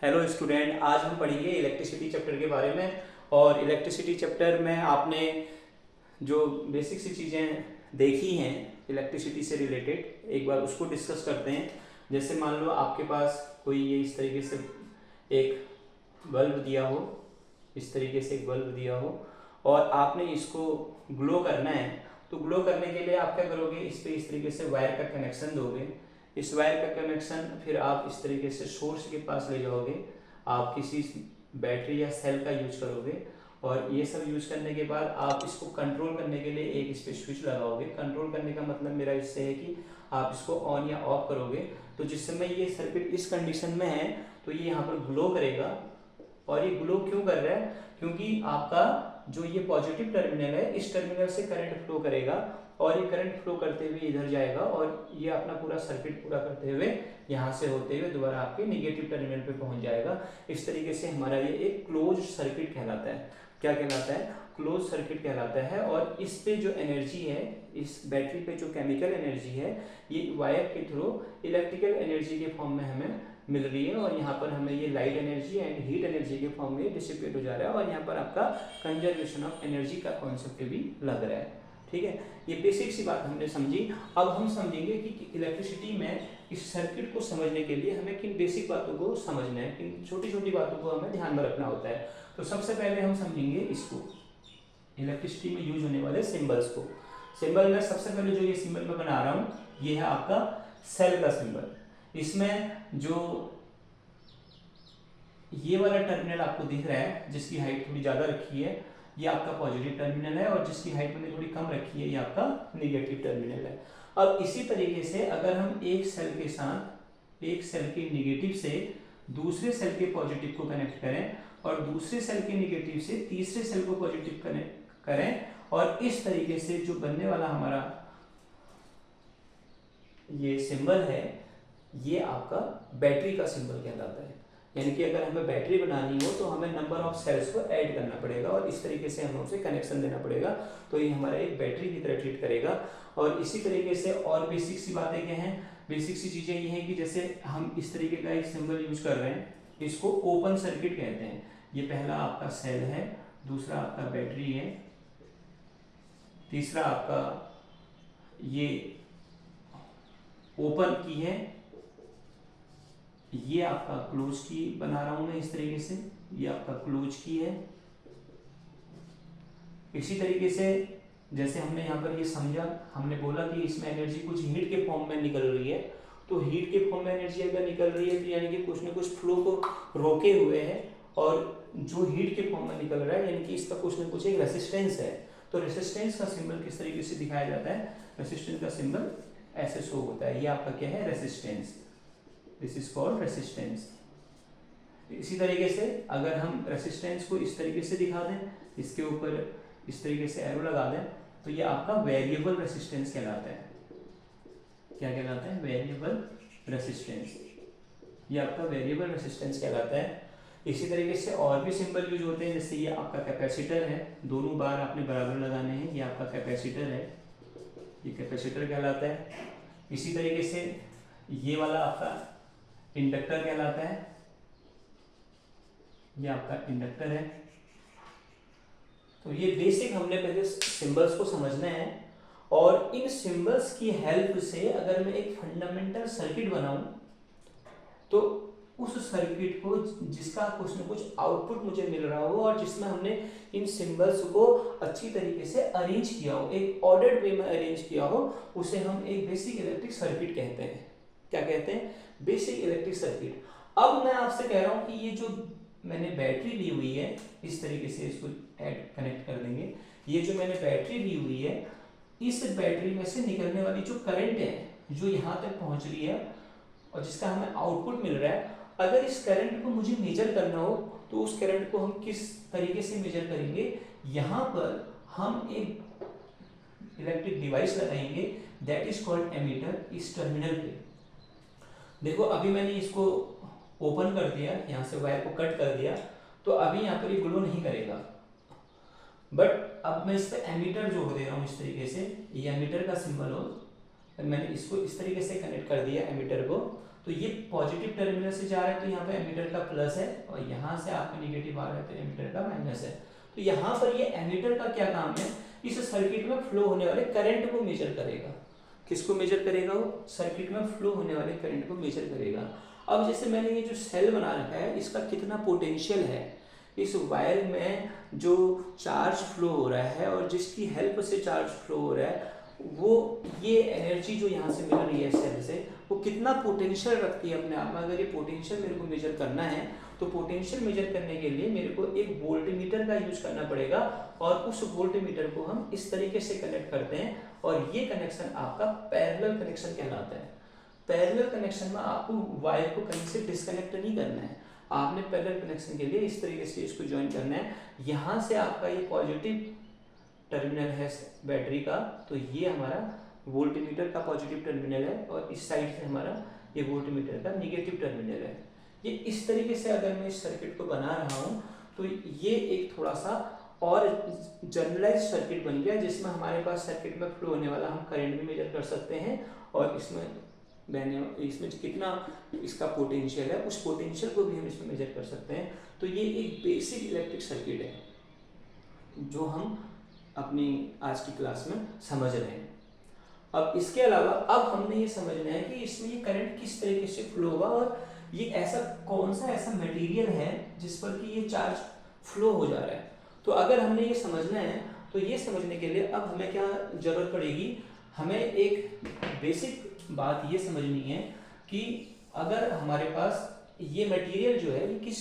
Hello student, आज हम पढ़ेंगे इलेक्ट्रिसिटी चैप्टर के बारे में। और इलेक्ट्रिसिटी चैप्टर में आपने जो बेसिक सी चीज़ें देखी हैं इलेक्ट्रिसिटी से रिलेटेड, एक बार उसको डिस्कस करते हैं। जैसे मान लो आपके पास कोई ये इस तरीके से एक बल्ब दिया हो, इस तरीके से एक बल्ब दिया हो और आपने इसको ग्लो करना है। तो ग्लो करने के लिए आप क्या करोगे, इस पे इस तरीके से वायर का कनेक्शन दोगे। इस वायर का कनेक्शन फिर आप इस तरीके से सोर्स के पास ले जाओगे, आप किसी बैटरी या सेल का यूज करोगे और ये सब यूज करने के बाद आप इसको कंट्रोल करने के लिए एक इस पे स्विच लगाओगे। कंट्रोल करने का मतलब मेरा इससे है कि आप इसको ऑन या ऑफ करोगे। तो जिस समय ये सर्किट इस कंडीशन में है तो ये यहाँ पर ग्लो करेगा। और ये ग्लो क्यों कर रहा है, क्योंकि आपका जो ये पॉजिटिव टर्मिनल है इस टर्मिनल से करंट फ्लो करेगा और ये करंट फ्लो करते हुए इधर जाएगा और ये अपना पूरा सर्किट पूरा करते हुए यहाँ से होते हुए दोबारा आपके नेगेटिव टर्मिनल पे पहुंच जाएगा। इस तरीके से हमारा ये एक क्लोज सर्किट कहलाता है। क्या कहलाता है? क्लोज सर्किट कहलाता है। और इस पे जो एनर्जी है, इस बैटरी पे जो केमिकल एनर्जी है, ये वायर के थ्रू इलेक्ट्रिकल एनर्जी के फॉर्म में हमें मिल रही है और यहाँ पर हमें ये light energy and heat energy के फॉर्म में डिसिपेट हो जा रहा है और यहाँ पर आपका कंजर्वेशन ऑफ एनर्जी का कॉन्सेप्ट भी लग रहा है। ठीक है, ये बेसिक सी बात हमने समझी। अब हम समझेंगे कि इलेक्ट्रिसिटी में इस सर्किट को समझने के लिए हमें किन बेसिक बातों को समझना है, किन छोटी छोटी बातों को हमें ध्यान में रखना होता है। तो सबसे पहले हम समझेंगे इसको, इलेक्ट्रिसिटी में यूज होने वाले सिंबल्स को। सिंबल में सबसे पहले जो ये सिंबल मैं बना रहा हूँ ये है आपका सेल का सिंबल। इसमें जो ये वाला टर्मिनल आपको दिख रहा है जिसकी हाइट थोड़ी ज्यादा रखी है, ये आपका पॉजिटिव टर्मिनल है और जिसकी हाइट मैंने थोड़ी कम रखी है ये आपका नेगेटिव टर्मिनल है। अब इसी तरीके से अगर हम एक सेल के साथ एक सेल के नेगेटिव से दूसरे सेल के पॉजिटिव को कनेक्ट करें और दूसरे सेल के नेगेटिव से तीसरे सेल को पॉजिटिव कनेक्ट करें और इस तरीके से जो बनने वाला हमारा ये सिंबल है ये आपका बैटरी का सिंबल कहलाता है। यानी कि अगर हमें बैटरी बनानी हो तो हमें नंबर ऑफ सेल्स को ऐड करना पड़ेगा और इस तरीके से हमें उसे कनेक्शन देना पड़ेगा, तो ये हमारा एक बैटरी की तरह ट्रीट करेगा। और इसी तरीके से और बेसिक सी बातें क्या हैं, बेसिक सी चीज़ें ये हैं कि जैसे हम इस तरीके का एक सिंबल यूज कर रहे हैं, इसको ओपन सर्किट कहते हैं। ये पहला आपका सेल है, दूसरा आपका बैटरी है, तीसरा आपका ये ओपन की है, ये आपका क्लोज की बना रहा हूं मैं इस तरीके से, ये आपका क्लोज की है। इसी तरीके से जैसे हमने यहाँ पर ये समझा, हमने बोला कि इसमें एनर्जी कुछ हीट के फॉर्म में निकल रही है, तो हीट के फॉर्म में एनर्जी अगर निकल रही है तो यानी कि कुछ ना कुछ फ्लो को रोके हुए है और जो हीट के फॉर्म में निकल रहा है यानी कि इसका कुछ ना कुछ एक रेसिस्टेंस है। तो रेसिस्टेंस का सिंबल किस तरीके से दिखाया जाता है, रेसिस्टेंस का सिंबल ऐसे शो होता है, ये आपका क्या है, resistance. This is called resistance. इसी तरीके से अगर हम रेसिस्टेंस को इस तरीके से दिखा दें, इसके ऊपर इस तरीके से एरो लगा दें, तो ये आपका वेरिएबल रेसिस्टेंस कहलाता है। क्या कहलाता है? Variable resistance. ये आपका वेरिएबल रेसिस्टेंस कहलाता है। इसी तरीके से और भी सिंबल यूज होते हैं, जैसे ये आपका कैपेसिटर है, दोनों बार आपने बराबर लगाने हैं, ये आपका कैपेसिटर है, ये कैपेसिटर कहलाता है। इसी तरीके से ये वाला आपका इंडक्टर कहलाता है, ये आपका इंडक्टर है। तो ये बेसिक हमने पहले सिंबल्स को समझना है और इन सिंबल्स की हेल्प से अगर मैं एक फंडामेंटल सर्किट बनाऊं तो उस सर्किट को जिसका कुछ न कुछ आउटपुट मुझे मिल रहा हो और जिसमें हमने इन सिंबल्स को अच्छी तरीके से अरेंज किया हो, एक ऑर्डर्ड वे में अरेंज किया हो, उसे हम एक बेसिक इलेक्ट्रिक सर्किट कहते हैं। क्या कहते हैं? Basic electric circuit. अब मैं आपसे कह रहा हूं कि ये जो मैंने बैटरी ली हुई है, इस तरीके से इसको ऐड कनेक्ट कर देंगे, ये जो मैंने बैटरी ली हुई है, इस बैटरी में से निकलने वाली जो करंट है जो यहाँ तक पहुंच रही है और जिसका हमें आउटपुट मिल रहा है, अगर इस करंट को मुझे मेजर करना हो तो उस करंट को हम किस तरीके से मेजर करेंगे, यहाँ पर हम एक इलेक्ट्रिक डिवाइस लगाएंगे, दैट इज कॉल्ड एमीटर। इस टर्मिनल पे देखो, अभी मैंने इसको ओपन कर दिया, यहाँ से वायर को कट कर दिया, तो अभी यहाँ पर ये ग्लो नहीं करेगा। बट अब मैं इस पर एमीटर जो दे रहा हूँ इस तरीके से, ये एमीटर का सिंबल हो, मैंने इसको इस तरीके से कनेक्ट कर दिया एमीटर को, तो ये पॉजिटिव टर्मिनल से जा रहा है तो यहाँ पे एमीटर का प्लस है, और यहाँ से आपका नेगेटिव आ रहा है तो एमीटर का माइनस है। तो यहाँ पर ये एमीटर का क्या काम है, इस सर्किट में फ्लो होने वाले करंट को मेजर करेगा। किसको मेजर करेगा, वो सर्किट में फ्लो होने वाले करंट को मेजर करेगा। अब जैसे मैंने ये जो सेल बना रखा है, इसका कितना पोटेंशियल है, इस वायर में जो चार्ज फ्लो हो रहा है और जिसकी हेल्प से चार्ज फ्लो हो रहा है, वो ये एनर्जी जो यहाँ से मिल रही है सेल से, वो कितना पोटेंशियल रखती है अपने आप में। अगर ये पोटेंशियल मेरे को मेजर करना है तो पोटेंशियल मेजर करने के लिए मेरे को एक वोल्टमीटर का यूज करना पड़ेगा, और उस वोल्टमीटर को हम इस तरीके से कनेक्ट करते हैं, और ये कनेक्शन आपका पैरेलल कनेक्शन कहलाता है। पैरेलल कनेक्शन में आपको वायर को कहीं से डिस्कनेक्ट नहीं करना है, आपने पैरेलल कनेक्शन के लिए इस तरीके से इसको ज्वाइन करना है। यहाँ से आपका ये पॉजिटिव टर्मिनल है बैटरी का, तो ये हमारा वोल्टमीटर का पॉजिटिव टर्मिनल है, और इस साइड से हमारा ये वोल्टमीटर का नेगेटिव टर्मिनल है। ये इस तरीके से अगर मैं इस सर्किट को बना रहा हूँ तो ये एक थोड़ा सा और जनरलाइज सर्किट बन गया, जिसमें हमारे पास सर्किट में फ्लो होने वाला हम करंट भी मेजर कर सकते हैं, और इसमें कितना इसका पोटेंशियल है उस पोटेंशियल को भी हम इसमें मेजर कर सकते हैं। तो ये एक बेसिक इलेक्ट्रिक सर्किट है जो हम अपनी आज की क्लास में समझ रहे हैं। अब इसके अलावा अब हमने ये समझना है कि इसमें ये करंट किस तरीके से फ्लो होगा, और ये ऐसा कौन सा ऐसा मटेरियल है जिस पर कि ये चार्ज फ्लो हो जा रहा है। तो अगर हमने ये समझना है तो ये समझने के लिए अब हमें क्या जरूरत पड़ेगी, हमें एक बेसिक बात ये समझनी है कि अगर हमारे पास ये मटेरियल जो है ये किस